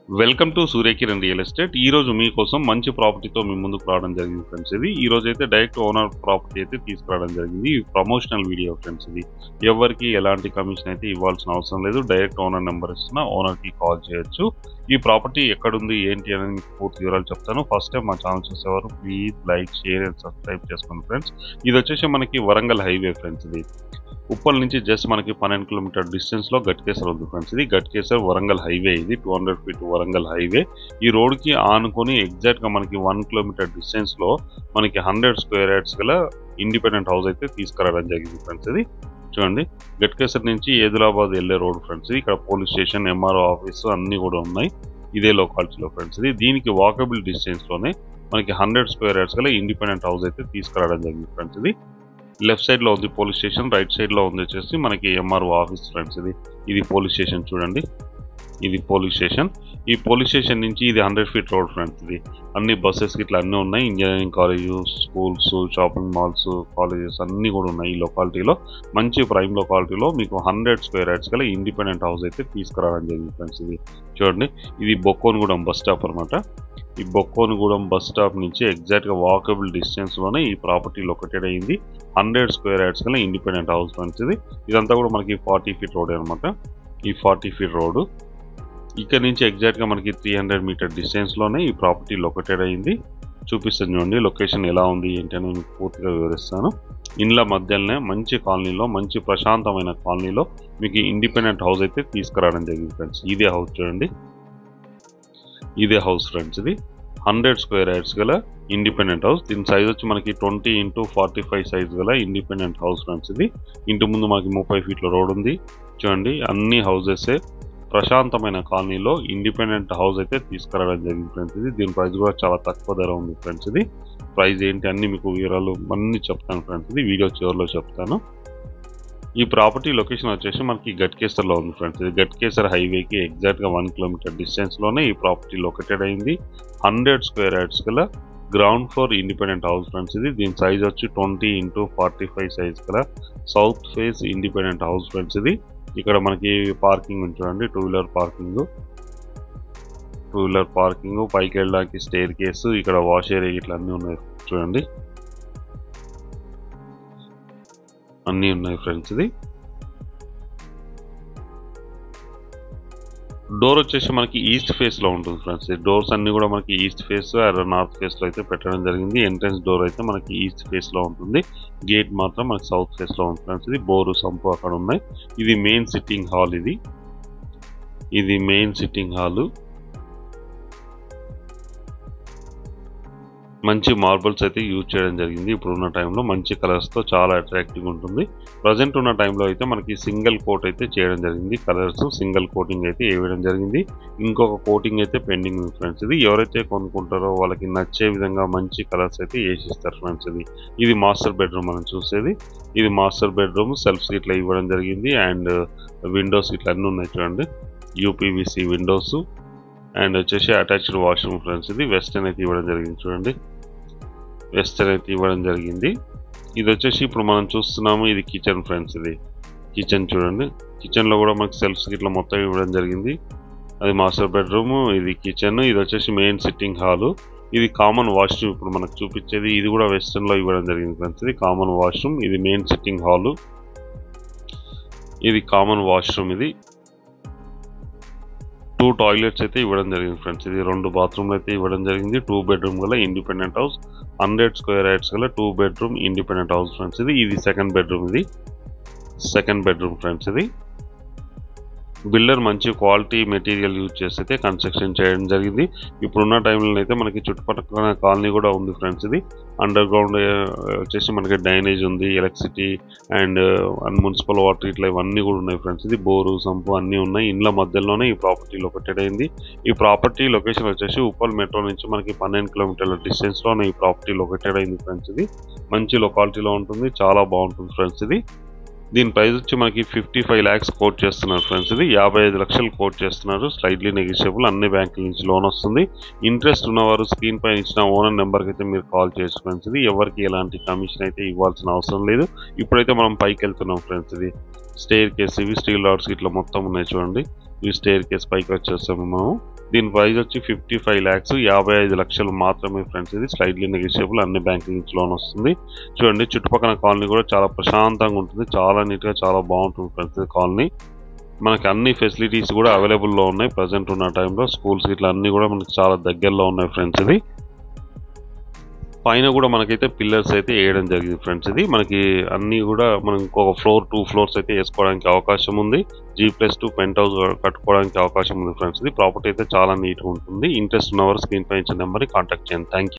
Welcome to Surya Kiran real estate. ఈ రోజు మీకోసం మంచి ప్రాపర్టీతో మీ ముందుకు రావడం జరిగింది ఫ్రెండ్స్. ఈ రోజు అయితే డైరెక్ట్ ఓనర్ ప్రాపర్టీ అయితే తీసుకురావడం జరిగింది. Promotional video friends. ఎవరికి ఎలాంటి కమిషన్ అయితే ఇవ్వాల్సిన అవసరం లేదు. డైరెక్ట్ ఓనర్ నెంబర్ ఇస్తున్నా, ఓనర్కి కాల్ చేయొచ్చు. ఈ ప్రాపర్టీ ఎక్కడుంది ఏంటి అనేది మీకు పూర్తి వివరాలు చెప్తాను. ఫస్ట్ టైం మా ఛానల్ చూసేవారు please like, share and subscribe చేసుకోండి ఫ్రెండ్స్. ఇది వచ్చేసి మనకి వరంగల్ హైవే ఫ్రెండ్స్. ఉప్పల్ నుంచి జస్ట్ మనకి 12 కిలోమీటర్ డిస్టెన్స్ లో గట్కేసర్ ఉంది ఫ్రెండ్స్. ఇది గట్కేసర్ వరంగల్ హైవే. ఇది 200 ఫీట్ వరంగల్ హైవే. ఈ రోడ్ కి ఆనుకొని ఎగ్జాక్ట్ గా మనకి 1 కిలోమీటర్ డిస్టెన్స్ లో మనకి 100 స్క్వేర్ యార్డ్స్ గల ఇండిపెండెంట్ హౌస్ అయితే తీసుకురావడం జరిగింది ఫ్రెండ్స్. ఇది చూడండి, గట్కేసర్ నుంచి ఏదిలాబాద్ వెళ్లే రోడ్ ఫ్రెండ్స్. ఇక్కడ పోలీస్ స్టేషన్, ఎంఆర్ఓ ఆఫీస్ అన్ని కూడా ఉన్నాయి ఇదే లొకాలిటీలో ఫ్రెండ్స్. దీనికి వాకబుల్ డిస్టెన్స్ లోనే మనకి 100 స్క్వేర్ యార్డ్స్ గల ఇండిపెండెంట్ హౌస్ అయితే తీసుకురావడం జరిగింది ఫ్రెండ్స్. లెఫ్ట్ సైడ్ లో ఉంది పోలీస్ స్టేషన్, రైట్ సైడ్ లో ఉంది వచ్చేసి మనకి ఎంఆర్ఓ ఆఫీస్ ఫ్రెండ్స్. ఇది పోలీస్ స్టేషన్ చూడండి, ఇది పోలీస్ స్టేషన్. ఈ పోలీస్ స్టేషన్ నుంచి ఇది 100 ఫీట్ రోడ్ ఫ్రెండ్స్. అన్ని బస్సెస్ ఇట్లా అన్నీ ఉన్నాయి. Engineering college, schools, shopping malls, colleges అన్ని కూడా ఉన్నాయి ఈ లొకాలిటీలో. మంచి ప్రైమ్ లొకాలిటీలో మీకు 100 స్క్వేర్ యార్డ్స్ గల ఇండిపెండెంట్ హౌస్ అయితే తీసుకురావడం జరిగింది ఫ్రెండ్స్. చూడండి, ఇది బొక్కోన్గూడెం బస్ స్టాప్ అనమాట. ఈ బొక్కోన్గూడెం బస్ స్టాప్ నుంచి ఎగ్జాక్ట్ గా వాకబుల్ డిస్టెన్స్ లోనే ఈ ప్రాపర్టీ లొకేటెడ్ అయింది. 100 స్క్వేర్ యార్డ్స్ గల ఇండిపెండెంట్ హౌస్ ఫ్రెండ్స్. ఇదంతా కూడా మనకి 40 ఫీట్ రోడ్ అనమాట. ఈ 40 ఫీట్ రోడ్ ఇక్కడ నుంచి ఎగ్జాక్ట్ గా మనకి 300 మీటర్ డిస్టెన్స్ లోనే ఈ ప్రాపర్టీ లొకేటెడ్ అయింది. చూపిస్తాను చూడండి లొకేషన్ ఎలా ఉంది ఏంటి అని మీకు పూర్తిగా వివరిస్తాను. ఇండ్ల మధ్యలోనే మంచి కాలనీలో, మంచి ప్రశాంతమైన కాలనీలో మీకు ఇండిపెండెంట్ హౌస్ అయితే తీసుకురావడం జరిగింది ఫ్రెండ్స్. ఇదే హౌస్ చూడండి, ఇదే హౌస్ ఫ్రెండ్స్. 100 స్క్వేర్ యార్డ్స్ గల ఇండిపెండెంట్ హౌస్. దీని సైజ్ వచ్చి మనకి 20x45 సైజ్ గల ఇండిపెండెంట్ హౌస్ ఫ్రెండ్స్. ఇంటి ముందు మనకి 30 ఫీట్ల రోడ్ ఉంది చూడండి. అన్ని హౌసెస్ ప్రశాంతమైన కాలనీలో ఇండిపెండెంట్ హౌస్ అయితే తీసుకురావడం జరిగింది ఫ్రెండ్స్. దీని ప్రైస్ కూడా చాలా తక్కువ ధర ఉంది ఫ్రెండ్స్. ప్రైస్ ఏంటి అన్ని మీకు వివరాలు అన్ని చెప్తాను ఫ్రెండ్స్. వీడియో చివరిలో చెప్తాను. ఈ ప్రాపర్టీ లొకేషన్ వచ్చేసి మనకి గట్కేసర్లో ఉంది ఫ్రెండ్స్. గట్కేసర్ హైవేకి ఎగ్జాక్ట్ గా 1 కిలోమీటర్ డిస్టెన్స్ లోనే ఈ ప్రాపర్టీ లొకేటెడ్ అయింది. 100 స్క్వేర్ యార్డ్స్ గల ground floor independent house friends. దీని సైజ్ వచ్చి 20x45 సైజ్ గల south face independent house friends. ఇక్కడ మనకి పార్కింగ్ ఉంది చూడండి, టూ వీలర్ పార్కింగ్, పైకి వెళ్ళడానికి స్టేర్ కేసు, ఇక్కడ వాష్ ఏరియా ఇట్లా అన్నీ ఉన్నాయి చూడండి, అన్నీ ఉన్నాయి ఫ్రెండ్స్. డోర్ వచ్చేసి మనకి ఈస్ట్ ఫేస్ లో ఉంటుంది ఫ్రెండ్స్. డోర్స్ అన్ని కూడా మనకి ఈస్ట్ ఫేస్, నార్త్ ఫేస్ లో అయితే పెట్టడం జరిగింది. ఎంట్రన్స్ డోర్ అయితే మనకి ఈస్ట్ ఫేస్ లో ఉంటుంది. గేట్ మాత్రం మనకి సౌత్ ఫేస్ లో ఉంటుంది ఫ్రెండ్స్. బోరు, సంపు అక్కడ ఉన్నాయి. ఇది మెయిన్ సిట్టింగ్ హాల్. ఇది మెయిన్ సిట్టింగ్ హాల్. మంచి మార్బల్స్ అయితే యూజ్ చేయడం జరిగింది. ఇప్పుడున్న టైంలో మంచి కలర్స్తో చాలా అట్రాక్టివ్గా ఉంటుంది. ప్రజెంట్ ఉన్న టైంలో అయితే మనకి సింగిల్ కోట్ అయితే చేయడం జరిగింది. కలర్స్ సింగిల్ కోటింగ్ అయితే వేయడం జరిగింది. ఇంకొక కోటింగ్ అయితే పెండింగ్ ఉంది ఫ్రెండ్స్. ఎవరైతే కొనుక్కుంటారో వాళ్ళకి నచ్చే విధంగా మంచి కలర్స్ అయితే వేసిస్తారు ఫ్రెండ్స్. ఇది మాస్టర్ బెడ్రూమ్ మనం చూసేది. ఇది మాస్టర్ బెడ్రూమ్. సెల్ఫ్స్ ఇట్లా ఇవ్వడం జరిగింది అండ్ విండోస్ ఇట్లా అన్నీ ఉన్నాయి చూడండి. యూపీవీసీ విండోస్ అండ్ వచ్చేసి అటాచ్డ్ వాష్రూమ్ ఫ్రెండ్స్. వెస్టర్న్ అయితే ఇవ్వడం జరిగింది చూడండి, వెస్టర్న్ అయితే ఇవ్వడం జరిగింది. ఇది వచ్చేసి ఇప్పుడు మనం చూస్తున్నాము, ఇది కిచెన్ ఫ్రెండ్స్. కిచెన్ చూడండి, కిచెన్ లో కూడా మనకి సెల్ఫ్స్ ఇట్లా మొత్తం ఇవ్వడం జరిగింది. అది మాస్టర్ బెడ్రూమ్, ఇది కిచెన్, ఇది వచ్చేసి మెయిన్ సిట్టింగ్ హాల్. ఇది కామన్ వాష్రూమ్ ఇప్పుడు మనకు చూపించేది. ఇది కూడా వెస్టర్న్ లో ఇవ్వడం జరిగింది ఫ్రెండ్స్. ఇది కామన్ వాష్రూమ్, ఇది మెయిన్ సిట్టింగ్ హాల్, ఇది కామన్ వాష్రూమ్. ఇది 2 టాయిలెట్స్ అయితే ఇవ్వడం జరిగింది ఫ్రెండ్స్. 2 బాత్రూమ్లు అయితే ఇవ్వడం జరిగింది. 2 బెడ్రూమ్ గల ఇండిపెండెంట్ హౌస్, 100 స్క్వేర్ యార్డ్స్ గల 2 బెడ్రూమ్ ఇండిపెండెంట్ హౌస్ ఫ్రెండ్స్. ఇది second bedroom. Second bedroom friends. Builder మంచి క్వాలిటీ మెటీరియల్ యూజ్ చేసి అయితే కన్స్ట్రక్షన్ చేయడం జరిగింది. ఇప్పుడున్న టైంలో అయితే మనకి చుట్టుపక్కల కాలనీ కూడా ఉంది ఫ్రెండ్స్. అండర్ గ్రౌండ్ వచ్చేసి మనకి డ్రైనేజ్ ఉంది, ఎలక్ట్రిసిటీ అండ్ మున్సిపల్ వాటర్ ఇట్లా ఇవన్నీ కూడా ఉన్నాయి ఫ్రెండ్స్. బోరు, సంపు అన్నీ ఉన్నాయి. ఇండ్ల మధ్యలోనే ఈ ప్రాపర్టీ లొకేటెడ్ అయింది. ఈ ప్రాపర్టీ లొకేషన్ వచ్చేసి ఉప్పల్ మెట్రో నుంచి మనకి 12 కిలోమీటర్ల డిస్టెన్స్ లోనే ఈ ప్రాపర్టీ లొకేటెడ్ అయింది ఫ్రెండ్స్. మంచి లొకాలిటీలో ఉంటుంది, చాలా బాగుంటుంది ఫ్రెండ్స్. దీని ప్రైస్ వచ్చి మనకి 55 lakhs కోట్ చేస్తున్నారు ఫ్రెండ్స్. 55 లక్షలు కోట్ చేస్తున్నారు. స్లైడ్లీ నెగిషియబుల్, అన్ని బ్యాంకుల నుంచి లోన్ వస్తుంది. ఇంట్రెస్ట్ ఉన్నవారు స్క్రీన్ పైన ఇచ్చిన ఓనర్ నెంబర్కి అయితే మీరు కాల్ చేయొచ్చు ఫ్రెండ్స్. ఎవరికి ఎలాంటి కమిషన్ అయితే ఇవ్వాల్సిన అవసరం లేదు. ఇప్పుడైతే మనం పైకి వెళ్తున్నాం ఫ్రెండ్స్. స్టేర్ కేస్, ఇవి స్టీల్ రాడ్స్ ఇట్లా మొత్తం ఉన్నాయి చూడండి. ఈ స్టేర్ కేస్ పైకి వచ్చేస్తాము మనం. దీని ప్రైస్ వచ్చి 55 lakhs, 55 లక్షలు మాత్రమే ఫ్రెండ్స్. ఇది స్లైడ్లీ నెగోషియబుల్, అన్ని బ్యాంకింగ్స్ లోన్ వస్తుంది. చూడండి చుట్టుపక్కల కాలనీ కూడా చాలా ప్రశాంతంగా ఉంటుంది, చాలా నీట్గా చాలా బాగుంటుంది ఫ్రెండ్స్. ఇది కాలనీ మనకి అన్ని ఫెసిలిటీస్ కూడా అవైలబుల్లో ఉన్నాయి ప్రజెంట్ ఉన్న టైంలో. స్కూల్స్ ఇట్లా అన్నీ కూడా మనకి చాలా దగ్గరలో ఉన్నాయి ఫ్రెండ్స్. ఇది పైన కూడా మనకైతే పిల్లర్స్ అయితే వేయడం జరిగింది ఫ్రెండ్స్. ఇది మనకి అన్నీ కూడా మనం ఇంకొక ఫ్లోర్ 2 floors అయితే వేసుకోవడానికి అవకాశం ఉంది. G+2 పెంట్ హౌస్ కట్టుకోవడానికి అవకాశం ఉంది ఫ్రెండ్స్. ఇది ప్రాపర్టీ అయితే చాలా నీట్గా ఉంటుంది. ఇంట్రెస్ట్ ఉన్నవారు స్క్రీన్ పై ఇచ్చిన నెంబర్ని కాంటాక్ట్ చేయండి. Thank you.